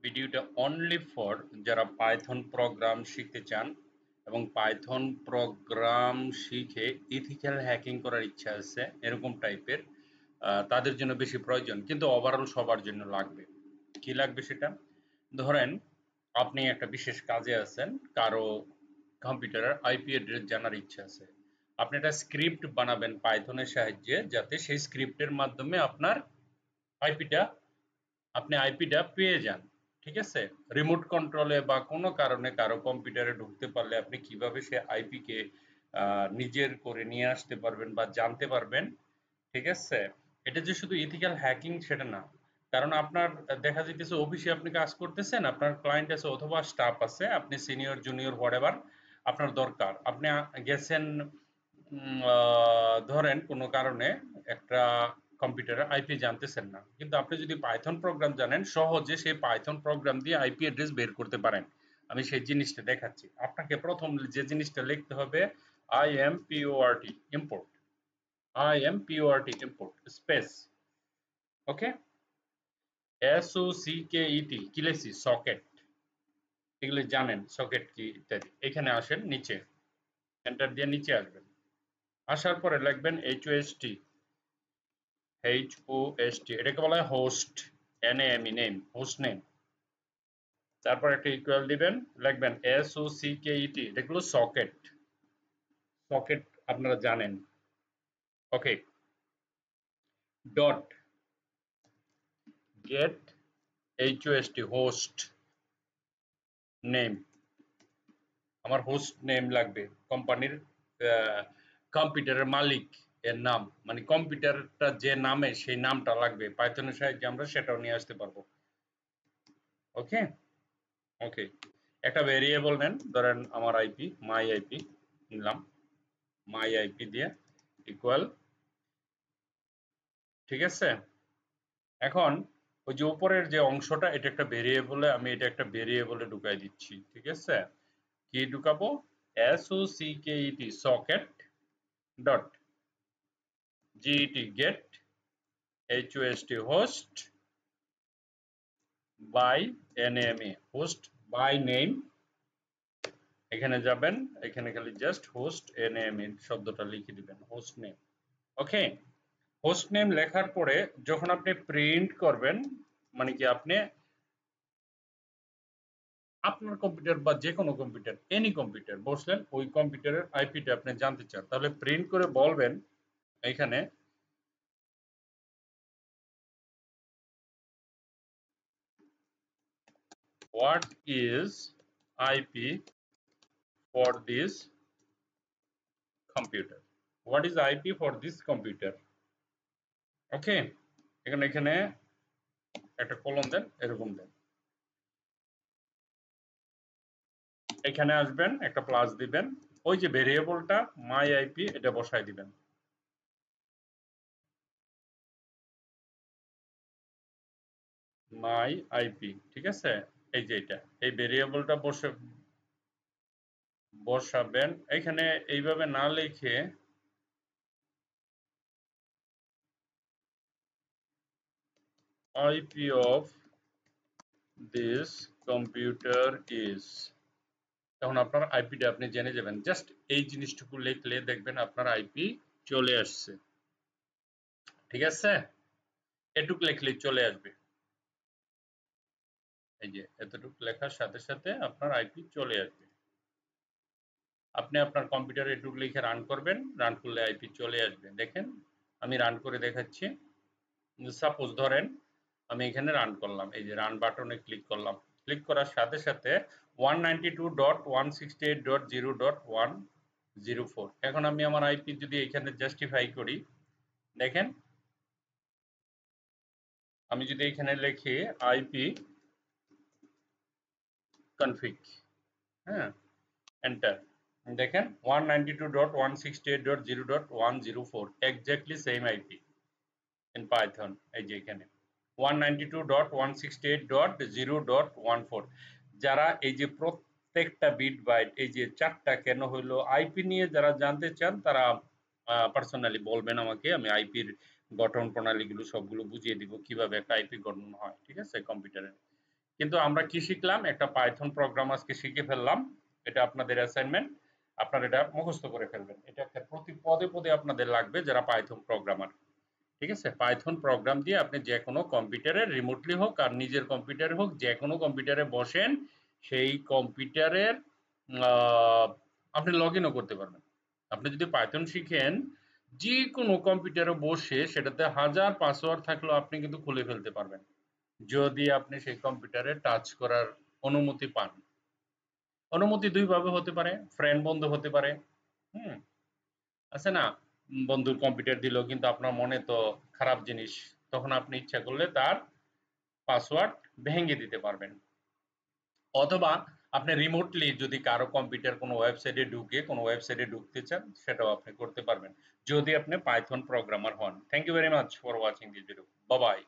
ভিডিওটা only for যারা Python programme শিখতে চান এবং পাইথন প্রোগ্রাম শিখে ইথিক্যাল হ্যাকিং করার ইচ্ছা আছে এরকম টাইপের তাদের জন্য বেশি প্রয়োজন, কিন্তু ওভারঅল সবার জন্য লাগবে। কি লাগবে সেটা? ধরেন আপনি একটা বিশেষ কাজে আছেন, কারো কম্পিউটারের আইপি অ্যাড্রেস জানার ইচ্ছা আছে। আপনি একটা স্ক্রিপ্ট বানাবেন পাইথনের সাহায্যে, যাতে সেই স্ক্রিপ্টের মাধ্যমে আপনি আইপিটা পেয়ে যান। ঠিক আছে? রিমোট কন্ট্রোলে বা কোনো কারণে কারো কম্পিউটারে ঢুকতে পারলে আপনি কিভাবে সে আইপিকে নিজের করে নিয়ে আসতে পারবেন বা জানতে পারবেন। ঠিক আছে? এটা যে শুধু ইথিক্যাল হ্যাকিং সেটা না। কারণ আপনার দেখা যাইতেছে অফিসে আপনি কাজ করতেছেন, আপনার ক্লায়েন্ট আছে অথবা স্টাফ আছে, আপনি সিনিয়র জুনিয়র হোয়াটএভার আপনার দরকার। আপনি গেছেন ধরেন কোনো কারণে একটা কম্পিউটারের আইপি জানতেছেন না। কিন্তু আপনি যদি পাইথন প্রোগ্রাম জানেন, সহজে সেই পাইথন প্রোগ্রাম দিয়ে আইপি অ্যাড্রেস বের করতে পারেন। আমি সেই জিনিসটা দেখাচ্ছি। আপনাকে প্রথম যে জিনিসটা লিখতে হবে IMPORT import. IMPORT import space ওকে SOCKET কি লিখছি? সকেট। এগুলো জানেন সকেট কি ইত্যাদি। এখানে আসেন নিচে, এন্টার দিয়ে নিচে আসবেন। আসার পরে লিখবেন HOST, এটাকে বলা হয় host, NAME name, host name. তারপর একটা ইকুয়াল দিবেন, লিখবেন SOCKET, এটা হলো সকেট। সকেট আপনারা জানেন। Okay, dot get HOST host name. আমার হোস্ট নেম লাগবে, কোম্পানির কম্পিউটারের মালিক এর নাম, মানে কম্পিউটারটা যে নামে সেই নামটা লাগবে। পাইথনের সাহায্যে আমরা সেটাও নিয়ে আসতে পারবো। ওকে ওকে, একটা ভেরিয়েবল নেন, ধরেন আমার আইপি, মাই আইপি নিলাম, মাই আইপি দিয়ে ইকুয়াল। ঠিক আছে? এখন ওই যে উপরের যে অংশটা, এটা একটা ভেরিয়েবলে, আমি এটা একটা ভেরিয়েবলে ঢুকাই দিচ্ছি। ঠিক আছে? কি ঢুকাবো? SOCKET socket dot get HOST host by NAME host by name। এখানে যাবেন, এখানে খালি জাস্ট হোস্ট NAME শব্দটা লিখে দিবেন, হোস্ট নেম। ওকে, হোস্ট নেম লেখার পরে যখন আপনি প্রিন্ট করবেন, মানে কি আপনি আপনার কম্পিউটার বা যে কোনো কম্পিউটার, এনি কম্পিউটার বসলেন, ওই কম্পিউটারের আইপিটা আপনি জানতে চান, তাহলে প্রিন্ট করে বলবেন এখানে what is IP for this computer, what is IP for this computer। ওকে, এখানে একটা কলম দেন, এরকম দেন। এখানে আসবেন, একটা প্লাস দিবেন, ওই যে ভেরিয়েবলটা মাই আইপি এটা বসায় দিবেন। মাই আইপি, ঠিক আছে? এই যে এটা, এই ভেরিয়েবলটা বসাবেন এখানে। এইভাবে না লিখে IP of this computer is, তখন আপনার আইপিটা আপনি জেনে যাবেন। জাস্ট এই জিনিসটুকু লিখলে দেখবেন আপনার আইপি চলে আসছে। ঠিক আছে? এটুকু লিখলেই চলে আসবে। এই যে এতটুকু লেখার সাথে সাথে আপনার আইপি চলে আসবে। আপনি আপনার কম্পিউটারে এটুকু লিখে রান করবেন, রান করলে আইপি চলে আসবে। দেখেন আমি রান করে দেখাচ্ছি। সাপোজ ধরেন আমি এখানে রান করলাম, এই যে রান বাটনে ক্লিক করলাম, ক্লিক করার সাথে সাথে 192.168.0.104। এখন আমি আমার আইপি যদি এখানে জাস্টিফাই করি, দেখেন আমি যদি এখানে লিখি আইপি কনফিগ, হ্যাঁ, এন্টার, দেখেন 192.168.0.104 exactly same IP in Python. এই যে এখানে 192.168.0.14। যারা এই যে প্রত্যেকটা বিট বাইট, এই যে চারটা কেন হইলো, আইপি নিয়ে যারা জানতে চান তারা পার্সোনালি বলবেন আমাকে, আমি আইপির গঠন প্রণালীগুলো সবগুলো বুঝিয়ে দিব, কিভাবে একটা আইপি গঠন হয়। ঠিক আছে? কম্পিউটারে কিন্তু আমরা কি শিখলাম? একটা পাইথন প্রোগ্রাম আজকে শিখে ফেললাম। এটা আপনাদের অ্যাসাইনমেন্ট। আপনারা এটা মুখস্থ করে ফেলবেন। এটা একটা প্রতি পদে পদে আপনাদের লাগবে যারা পাইথন প্রোগ্রামার। ঠিক আছে? পাইথন প্রোগ্রাম দিয়ে আপনি যেকোনো কম্পিউটারে রিমোটলি হোক আর নিজের কম্পিউটারে হোক যেকোনো কম্পিউটারে বসেন সেই কম্পিউটারের আপনি লগ ইনও করতে পারবেন। আপনি যদি পাইথন শিখেন যে কোনো কম্পিউটারে বসে সেটাতে হাজার পাসওয়ার্ড থাকলেও আপনি কিন্তু খুলে ফেলতে পারবেন যদি আপনি সেই কম্পিউটারে টাচ করার অনুমতি পান। অনুমতি দুই ভাবে হতে পারে, ফ্রেন্ড বন্ধ হতে পারে। হুম, আছে না, বন্ধুর কম্পিউটার দিল কিন্তু আপনার মনে তো খারাপ জিনিস, তখন আপনি ইচ্ছা করলে তার পাসওয়ার্ড ভেঙে দিতে পারবেন। অথবা আপনি রিমোটলি যদি কারো কম্পিউটার কোনো ওয়েবসাইটে ঢুকতে চান সেটাও আপনি করতে পারবেন যদি আপনি পাইথন প্রোগ্রামার হন। Thank you very much for watching this video. Bye by.